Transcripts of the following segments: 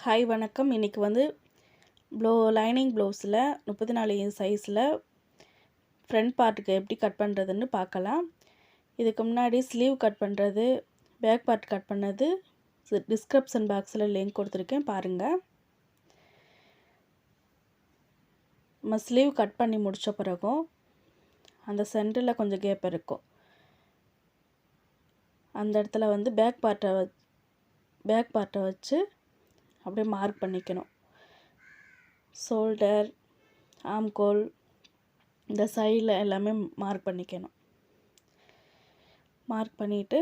Hi வணக்கம். இன்றைக்கி வந்து லைனிங் ப்ளவுஸில் 34 இன்ச் சைஸில் ஃப்ரண்ட் பார்ட்டுக்கு எப்படி கட் பண்ணுறதுன்னு பார்க்கலாம். இதுக்கு முன்னாடி ஸ்லீவ் கட் பண்ணுறது, பேக் பார்ட் கட் பண்ணது டிஸ்கிரிப்ஷன் பாக்ஸில் லிங்க் கொடுத்துருக்கேன், பாருங்கள். நம்ம ஸ்லீவ் கட் பண்ணி முடித்த பிறகும் அந்த சென்டரில் கொஞ்சம் கேப் இருக்கும். அந்த இடத்துல வந்து பேக் பார்ட்டை வச்சு அப்படியே மார்க் பண்ணிக்கணும். ஷோல்டர், ஆம்கோல், இந்த சைடில் எல்லாமே மார்க் பண்ணிக்கணும். மார்க் பண்ணிவிட்டு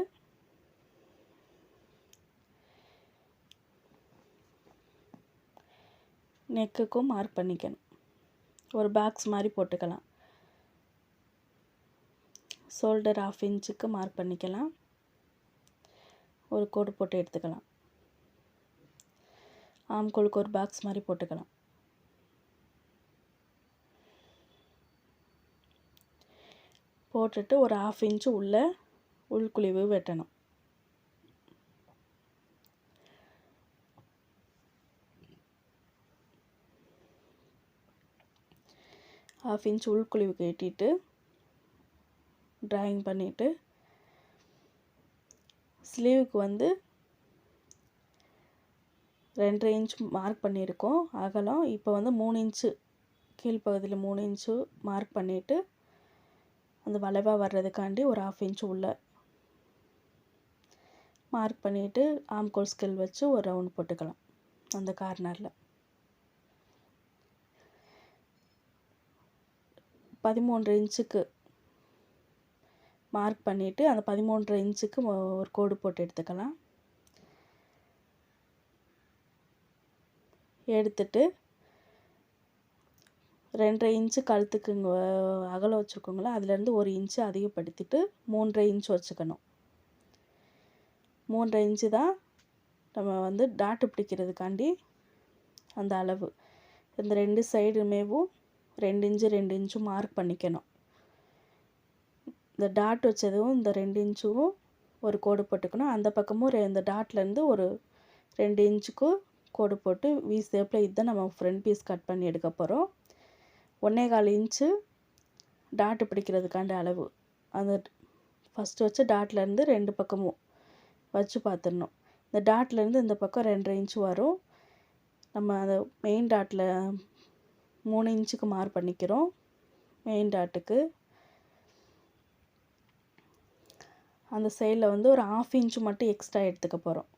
நெக்குக்கும் மார்க் பண்ணிக்கணும். ஒரு பாக்ஸ் மாதிரி போட்டுக்கலாம். ஷோல்டர் 1/2 இன்ச்சுக்கு மார்க் பண்ணிக்கலாம். ஒரு கோடு போட்டு எடுத்துக்கலாம். ஆம்கோலுக்கு ஒரு பாக்ஸ் மாதிரி போட்டுக்கலாம். போட்டுட்டு ஒரு 1/2 இன்ச்சு உள்குழிவு வெட்டணும். ½ இன்ச் உள்குழிவு வெட்டிட்டு ட்ராயிங் பண்ணிவிட்டு ஸ்லீவுக்கு வந்து 2.5 இன்ச் மார்க் பண்ணியிருக்கோம் அகலம். இப்போ வந்து 3 இன்ச்சு கீழ்ப்பகுதியில் 3 இன்ச்சு மார்க் பண்ணிவிட்டு அந்த வளைவாக வர்றதுக்காண்டி ஒரு 1/2 இன்ச்சு மார்க் பண்ணிவிட்டு ஆம்கோல் ஸ்கேல் வச்சு ஒரு ரவுண்ட் போட்டுக்கலாம். அந்த கார்னரில் 13 இன்ச்சுக்கு மார்க் பண்ணிவிட்டு அந்த 13.5 இன்ச்சுக்கு ஒரு கோடு போட்டு எடுத்துக்கலாம். எடுத்துட்டு 2.5 இன்ச்சு கழுத்துக்கு அகலம் வச்சுருக்கோங்களா, அதுலேருந்து 1 இன்ச்சு அதிகப்படுத்திட்டு 3.5 இன்ச்சு வச்சுக்கணும். 3.5 இன்ச்சு தான் நம்ம வந்து டாட்டு பிடிக்கிறதுக்காண்டி அந்த அளவு. இந்த 2 சைடுமேவும் 2 இன்ச்சு 2 இன்ச்சும் மார்க் பண்ணிக்கணும். இந்த டாட் வச்சதும் இந்த 2 இன்ச்சும் ஒரு கோடு போட்டுக்கணும். அந்த பக்கமும் இந்த டாட்லேருந்து ஒரு 2 இன்ச்சுக்கு கோடு போட்டு வி ஷேப்பில் இதுதான் நம்ம ஃப்ரண்ட் பீஸ் கட் பண்ணி எடுக்க போகிறோம். 1.25 இன்ச்சு டாட்டு பிடிக்கிறதுக்காண்டி அளவு. அந்த ஃபஸ்ட்டு வச்ச டாட்லேருந்து 2 பக்கமும் வச்சு பார்த்துடணும். இந்த டாட்லேருந்து இந்த பக்கம் 2.5 இன்ச்சு வரும். நம்ம அந்த மெயின் டாட்டில் 3 இன்ச்சுக்கு மார்க் பண்ணிக்கிறோம். மெயின் டாட்டுக்கு அந்த சைடில் வந்து ஒரு 1/2 இன்ச்சு மட்டும் எக்ஸ்ட்ரா எடுத்துக்க போகிறோம்.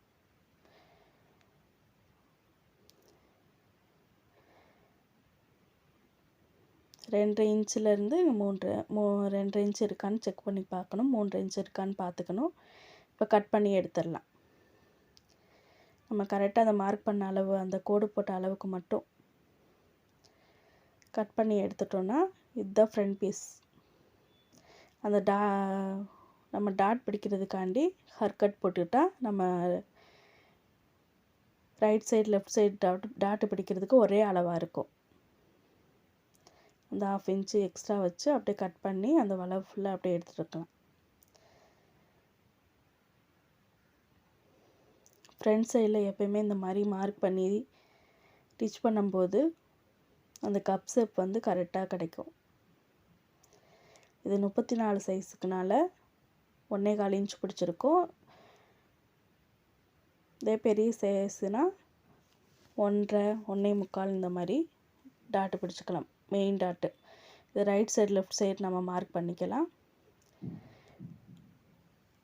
ரெண்டு இன்ச்சிலேருந்து 2.5 இன்ச்சு இருக்கான்னு செக் பண்ணி பார்க்கணும். 3.5 இன்ச்சு இருக்கான்னு பார்த்துக்கணும். இப்போ கட் பண்ணி எடுத்துடலாம். நம்ம கரெக்டாக அதை மார்க் பண்ண அளவு, அந்த கோடு போட்ட அளவுக்கு மட்டும் கட் பண்ணி எடுத்துட்டோன்னா இதுதான் ஃப்ரண்ட் பீஸ். அந்த நம்ம டாட் பிடிக்கிறதுக்காண்டி ஹர்கட் போட்டுக்கிட்டா நம்ம right side left side tattoo பிடிக்கிறதுக்கு ஒரே அளவாக இருக்கும். அந்த 1/2 இன்ச்சு எக்ஸ்ட்ரா வச்சு அப்படியே கட் பண்ணி அந்த வளைவு ஃபுல்லாக அப்படியே எடுத்துகிட்டு இருக்கலாம். ஃப்ரண்ட் சைடில் எப்போயுமே இந்த மாதிரி மார்க் பண்ணி ஸ்டிச் பண்ணும்போது அந்த கப் ஷேப் வந்து கரெக்டாக கிடைக்கும். இது 34 சைஸுக்குனால 1.25 இன்ச் பிடிச்சிருக்கோம். இதே பெரிய சைஸ்னால் 1.5 1.25 இந்த மாதிரி டாட்டு பிடிச்சிக்கலாம். மெயின் டாட்டு இது ரைட் சைடு லெஃப்ட் சைடு நம்ம மார்க் பண்ணிக்கலாம்.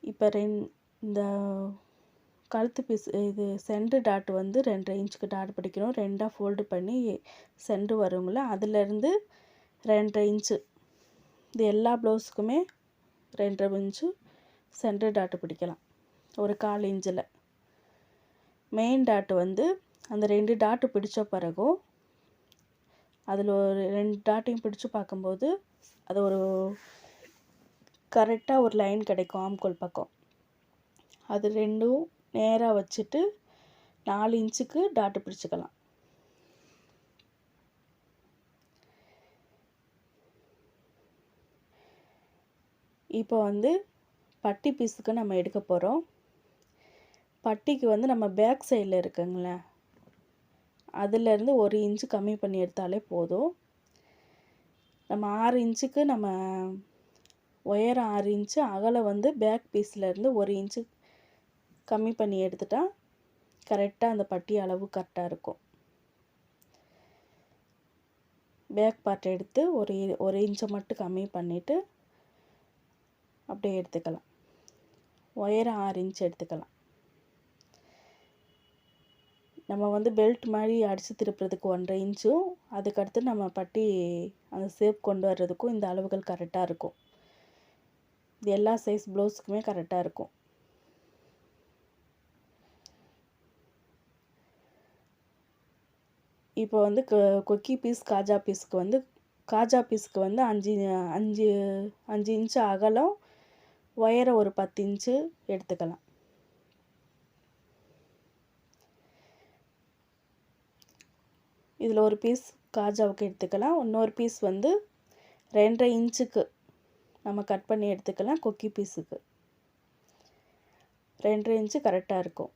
இப்போ இந்த கழுத்து பீஸ் இது சென்டர் டாட் வந்து 2.5 இன்ச்சுக்கு டாட் பிடிக்கணும். 2ஆக ஃபோல்டு பண்ணி சென்டர் வருங்கள, அதுலேருந்து 2.5 இன்ச்சு இது எல்லா ப்ளவுஸுக்குமே 2.5 இன்ச்சு சென்டர் டாட்டு பிடிக்கலாம். ஒரு 1/4 இன்ச்சில் மெயின் டாட்டு வந்து அந்த 2 டாட்டு பிடிச்ச பிறகும் அதில் ஒரு 2 டாட்டையும் பிடிச்சி பார்க்கும்போது அது ஒரு கரெக்டாக ஒரு லைன் கிடைக்கும். ஆம்கோல் பக்கம் அது ரெண்டும் நேராக வச்சுட்டு 4 இன்ச்சுக்கு டாட்டு பிடிச்சிக்கலாம். இப்போ வந்து பட்டி பீஸுக்கு நம்ம எடுக்க போகிறோம். பட்டிக்கு வந்து நம்ம பேக் சைடில் இருக்குங்களே, அதிலேருந்து 1 இன்ச்சு கம்மி பண்ணி எடுத்தாலே போதும். நம்ம 6 இன்ச்சுக்கு நம்ம உயரம் 6 இன்ச்சு, அகலம் வந்து பேக் பீஸ்லேருந்து 1 இன்ச்சு கம்மி பண்ணி எடுத்துட்டா கரெக்டாக அந்த பட்டி அளவு கரெக்டாக இருக்கும். பேக் பார்ட் எடுத்து ஒரு இன்ச்சை மட்டும் கம்மி பண்ணிவிட்டு அப்படியே எடுத்துக்கலாம். உயரம் 6 இன்ச் எடுத்துக்கலாம். நம்ம வந்து பெல்ட் மாதிரி அடித்து திருப்புறதுக்கு 1.5 இன்ச்சும், அதுக்கடுத்து நம்ம பட்டி அந்த ஷேப் கொண்டு வர்றதுக்கும் இந்த அளவுகள் கரெக்டாக இருக்கும். இது எல்லா சைஸ் ப்ளவுஸுக்குமே கரெக்டாக இருக்கும். இப்போ வந்து கொக்கி பீஸ் காஜா பீஸுக்கு வந்து 5 இன்ச்சு அகலம், உயரம் ஒரு 10 இன்ச்சு எடுத்துக்கலாம். இதில் ஒரு பீஸ் காஜாவுக்கு எடுத்துக்கலாம். இன்னொரு பீஸ் வந்து 2.5 இன்ச்சுக்கு நம்ம கட் பண்ணி எடுத்துக்கலாம். கொக்கி பீஸுக்கு 2.5 இன்ச்சு கரெக்டாக இருக்கும்.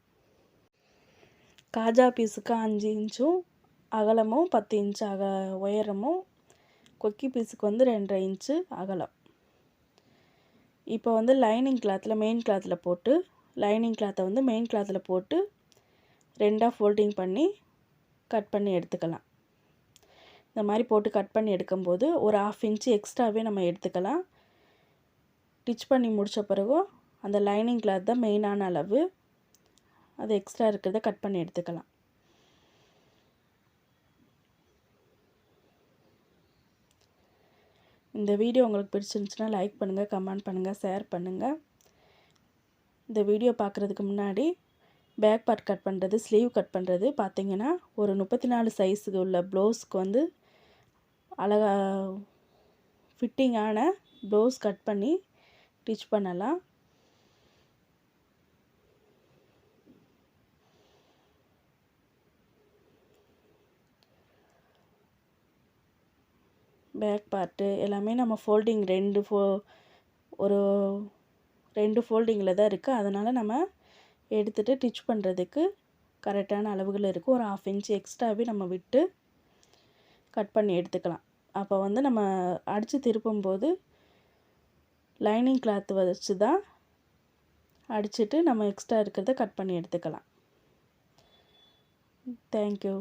காஜா பீஸுக்கு 5 இன்ச்சும் அகலமும் 10 இன்ச்சு உயரமும், கொக்கி பீஸுக்கு வந்து 2.5 இன்ச்சு அகலம். இப்போ வந்து லைனிங் கிளாத்தில் மெயின் கிளாத்தில் போட்டு லைனிங் கிளாத்தை வந்து மெயின் கிளாத்தில் போட்டு 2ஆக ஃபோல்டிங் பண்ணி கட் பண்ணி எடுத்துக்கலாம். இந்த மாதிரி போட்டு கட் பண்ணி எடுக்கும்போது ஒரு 1/2 இன்ச்சு எக்ஸ்ட்ராவே நம்ம எடுத்துக்கலாம். ஸ்டிச் பண்ணி முடித்த பிறகு அந்த லைனிங் கிளாத் தான் மெயினான அளவு, அது எக்ஸ்ட்ரா இருக்கிறத கட் பண்ணி எடுத்துக்கலாம். இந்த வீடியோ உங்களுக்கு பிடிச்சிருந்துச்சுன்னா லைக் பண்ணுங்கள், கமெண்ட் பண்ணுங்கள், ஷேர் பண்ணுங்கள். இந்த வீடியோ பார்க்குறதுக்கு முன்னாடி பேக் பார்ட் கட் பண்ணுறது, ஸ்லீவ் கட் பண்ணுறது பார்த்திங்கன்னா ஒரு 34 சைஸுக்கு உள்ள ப்ளவுஸ்க்கு வந்து அழகாக ஃபிட்டிங்கான ப்ளவுஸ் கட் பண்ணி ஸ்டிச் பண்ணலாம். பேக் பார்ட்டு எல்லாமே நம்ம ஃபோல்டிங் ஒரு 2 ஃபோல்டிங்கில் தான் இருக்குது. அதனால் நம்ம எடுத்துகிட்டு ஸ்டிச் பண்ணுறதுக்கு கரெக்டான அளவுகள் இருக்குது. ஒரு 1/2 இன்ச்சு எக்ஸ்ட்ராவே நம்ம விட்டு கட் பண்ணி எடுத்துக்கலாம். அப்போ வந்து நம்ம அடித்து திருப்பும்போது லைனிங் கிளாத் வச்சு தான் அடிச்சுட்டு நம்ம எக்ஸ்ட்ரா இருக்கிறத கட் பண்ணி எடுத்துக்கலாம். தேங்க்யூ.